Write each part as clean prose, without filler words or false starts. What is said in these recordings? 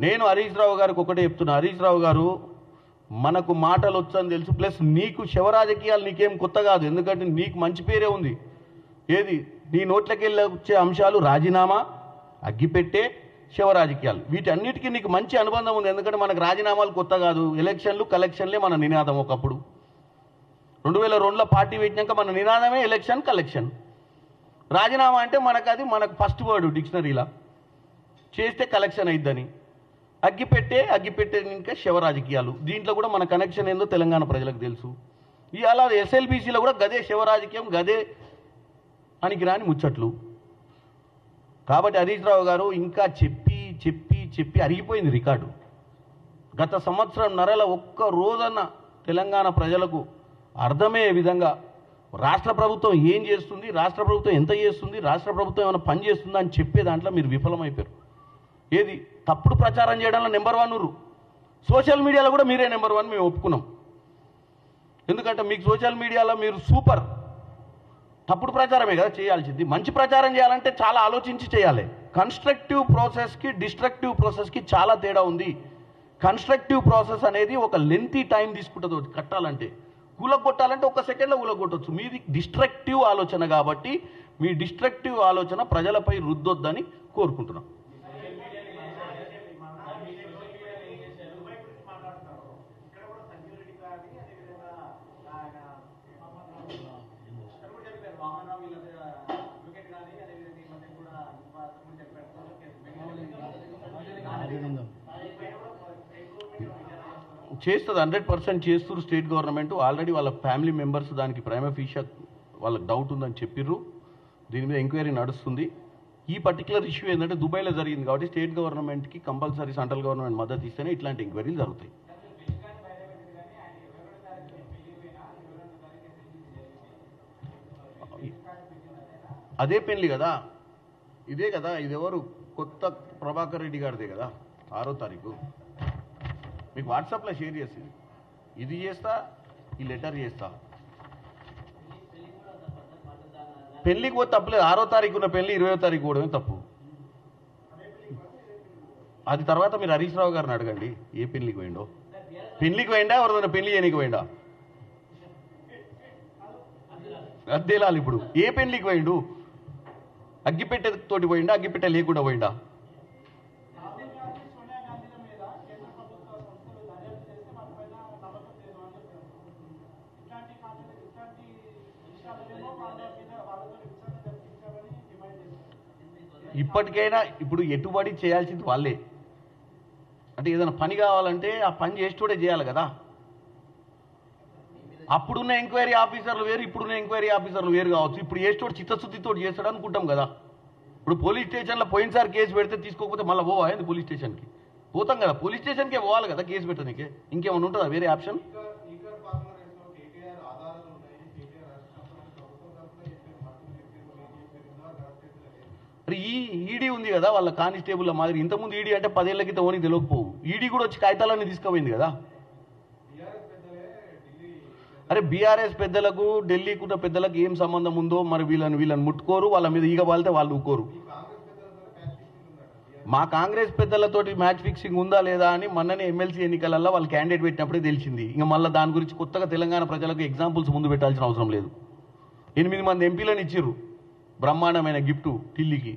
నేను హరీష్ రావు గారికి ఒకటే చెప్తున్నా, హరీష్ రావు గారు మనకు మాటలు వచ్చని తెలుసు, ప్లస్ నీకు శవ రాజకీయాలు నీకేం కొత్త కాదు, ఎందుకంటే నీకు మంచి పేరే ఉంది. ఏది నీ నోట్లకి వెళ్ళి వచ్చే అంశాలు రాజీనామా, అగ్గిపెట్టే, శవ రాజకీయాలు, వీటన్నిటికీ నీకు మంచి అనుబంధం ఉంది. ఎందుకంటే మనకు రాజీనామాలు కొత్త కాదు, ఎలక్షన్లు కలెక్షన్లే మన నినాదం. ఒకప్పుడు 2002లో పార్టీ పెట్టినాక మన నినాదమే ఎలక్షన్ కలెక్షన్. రాజీనామా అంటే మనకు ఫస్ట్ వర్డ్ డిక్షనరీలా, చేస్తే కలెక్షన్ అయిద్దని. అగ్గిపెట్టే ఇంకా శవ రాజకీయాలు, దీంట్లో కూడా మన కనెక్షన్ ఏందో తెలంగాణ ప్రజలకు తెలుసు. ఇవాళ ఎస్ఎల్బీసీలో కూడా గదే శవ రాజకీయం, గదే పనికిరాని ముచ్చట్లు. కాబట్టి హరీష్ రావు గారు ఇంకా చెప్పి అరిగిపోయింది రికార్డు. గత సంవత్సరం నరల ఒక్క రోజన్న తెలంగాణ ప్రజలకు అర్థమయ్యే విధంగా రాష్ట్ర ప్రభుత్వం ఏం చేస్తుంది, రాష్ట్ర ప్రభుత్వం ఎంత చేస్తుంది, రాష్ట్ర ప్రభుత్వం ఏమైనా పని చేస్తుందా అని చెప్పే దాంట్లో మీరు విఫలమైపోయారు. ఏది తప్పుడు ప్రచారం చేయడంలో నెంబర్ 1. సోషల్ మీడియాలో కూడా మీరే నెంబర్ 1 మేము ఒప్పుకున్నాం. ఎందుకంటే మీకు సోషల్ మీడియాలో మీరు సూపర్. తప్పుడు ప్రచారమే కదా చేయాల్సింది. మంచి ప్రచారం చేయాలంటే చాలా ఆలోచించి చేయాలి. కన్స్ట్రక్టివ్ ప్రాసెస్కి డిస్ట్రక్టివ్ ప్రాసెస్కి చాలా తేడా ఉంది. కన్స్ట్రక్టివ్ ప్రాసెస్ అనేది ఒక లెంతీ టైం తీసుకుంటుంది కట్టాలంటే. కూలగొట్టాలంటే 1 సెకండ్లో కూలగొట్టవచ్చు. మీది డిస్ట్రక్టివ్ ఆలోచన కాబట్టి మీ డిస్ట్రక్టివ్ ఆలోచన ప్రజలపై రుద్దొద్దని కోరుకుంటున్నాం. చేస్తుంది 100% చేస్తున్నారు స్టేట్ గవర్నమెంట్. ఆల్రెడీ వాళ్ళ ఫ్యామిలీ మెంబర్స్ దానికి ప్రైమా ఫీషియా వాళ్ళకి డౌట్ ఉందని చెప్పిర్రు. దీని మీద ఎంక్వైరీ నడుస్తుంది. ఈ పర్టికులర్ ఇష్యూ ఏంటంటే దుబాయ్లో జరిగింది కాబట్టి స్టేట్ గవర్నమెంట్కి కంపల్సరీ సెంట్రల్ గవర్నమెంట్ మద్దతు ఇస్తేనే ఇట్లాంటి ఎంక్వైరీలు జరుగుతాయి. అదే పెళ్లి కదా, ఇదే కదా, ఇది ఎవరు కొత్త ప్రభాకర్ రెడ్డి గారిదే కదా. 6వ తారీఖు మీకు వాట్సాప్లో షేర్ చేసింది. ఇది చేస్తా, ఈ లెటర్ చేస్తా. పెళ్లికి పోతే తప్పులేదు. 6వ తారీఖు ఉన్న పెళ్లి 20వ తారీఖు పోవడమే తప్పు. అది తర్వాత మీరు హరీష్ రావు గారిని అడగండి ఏ పెళ్లికి పోయిండో. పెళ్లికి పోయిండా ఎవరిదైనా పెళ్లి చేయనికి పోయిండా అద్దేలాలి. ఇప్పుడు ఏ పెళ్లికి పోయిండు? అగ్గిపెట్టె తోటి పోయిండా, అగ్గిపెట్టె లేకుండా పోయిండా? ఇప్పటికైనా ఇప్పుడు ఎటుబడి చేయాల్సింది వాళ్ళే. అంటే ఏదైనా పని కావాలంటే ఆ పని చేసేటోడే చేయాలి కదా. అప్పుడున్న ఎంక్వైరీ ఆఫీసర్లు వేరు, ఇప్పుడున్న ఎంక్వైరీ ఆఫీసర్లు వేరు కావచ్చు. ఇప్పుడు చేసేటోడు చిత్తశుద్ధితో చేస్తాడు అనుకుంటాం కదా. ఇప్పుడు పోలీస్ స్టేషన్లో పోయినసారి కేసు పెడితే తీసుకోకపోతే మళ్ళీ పోవా ఏంది? పోలీస్ స్టేషన్కి పోతాం కదా, పోలీస్ స్టేషన్కే పోవాలి కదా కేసు పెట్టడానికి. ఇంకేమైనా ఉంటుందా వేరే ఆప్షన్? ఈ ఈడీ ఉంది కదా వాళ్ళ కానిస్టేబుల్ మాదిరి. ఇంతకుముందు ఈడీ అంటే 10 ఏళ్ల క్రితం ఓనికి తెలియకపోవు. ఈడీ కూడా వచ్చి కాగితాలన్నీ తీసుకుపోయింది కదా. అరే బీఆర్ఎస్ పెద్దలకు ఢిల్లీకి ఉన్న పెద్దలకు ఏం సంబంధం ఉందో మరి. వీళ్ళని ముట్టుకోరు, వాళ్ళ మీద ఈగ బాలితే వాళ్ళు ఊకోరు. మా కాంగ్రెస్ పెద్దలతోటి మ్యాచ్ ఫిక్సింగ్ ఉందా లేదా అని మొన్ననే ఎమ్మెల్సీ ఎన్నికలలో వాళ్ళు క్యాండిడేట్ పెట్టినప్పుడే తెలిసింది. ఇంకా మళ్ళీ దాని గురించి కొత్తగా తెలంగాణ ప్రజలకు ఎగ్జాంపుల్స్ ముందు పెట్టాల్సిన అవసరం లేదు. 8 మంది ఎంపీలను ఇచ్చిర్రు బ్రహ్మాండమైన గిఫ్ట్ ఢిల్లీకి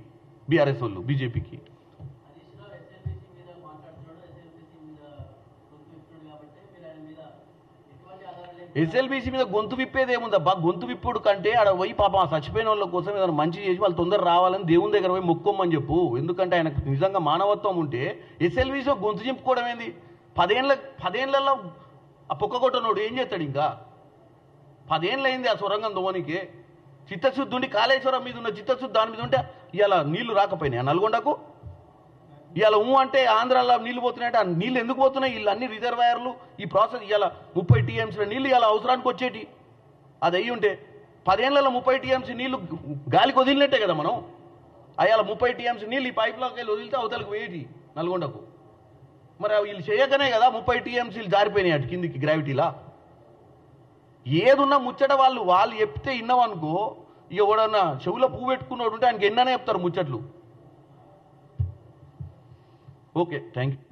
బీఆర్ఎస్ వాళ్ళు బీజేపీకి. ఎస్ఎల్బీసీ మీద గొంతు విప్పేది ఏముందబ్బా? గొంతు విప్పుడు కంటే ఆడ పోయి పాపం చచ్చిపోయిన వాళ్ళ కోసం ఏదైనా మంచి చేసి వాళ్ళు తొందర రావాలని దేవుని దగ్గర పోయి మొక్కోమని చెప్పు. ఎందుకంటే ఆయనకు నిజంగా మానవత్వం ఉంటే ఎస్ఎల్బీసీలో గొంతు చింపుకోవడం ఏంది? 10 ఏళ్లలో ఆ పొక్కగొట్టనోడు ఏం చేస్తాడు? ఇంకా 10 ఏళ్ళు అయింది ఆ సొరంగం దోవనికి. చిత్తశుద్ధి ఉండి కాళేశ్వరం మీద ఉన్న చిత్తశుద్ధి దాని మీద ఉంటే ఇవాళ నీళ్లు రాకపోయినాయి నల్గొండకు. ఇవాళ అంటే ఆంధ్రాలో నీళ్లు పోతున్నాయంటే ఆ నీళ్ళు ఎందుకు పోతున్నాయి? వీళ్ళు అన్ని రిజర్వాయర్లు ఈ ప్రాసెస్ ఇవాళ 30 టీఎంసీల నీళ్ళు ఇవాళ అవసరానికి వచ్చేటి. అది అయ్యి ఉంటే 10 ఏళ్లలో 30 టీఎంసీ నీళ్లు గాలికి వదిలినట్టే కదా మనం. అయ్యాల 30 టీఎంసీ నీళ్ళు ఈ పైప్లోకి వెళ్ళి వదిలితే అవతలకు వేయటి నల్గొండకు. మరి వీళ్ళు చేయకనే కదా 30 టీఎంసీలు జారిపోయినాయి అటు కిందికి గ్రావిటీలా. ఏదున్నా ముచ్చట వాళ్ళు చెప్తే విన్నామనుకో, ఇక ఎవడన్నా చెవులో పువ్వు పెట్టుకున్నాడు ఉంటే ఆయనకి ఎన్ననే చెప్తారు ముచ్చట్లు. Okay, thank you.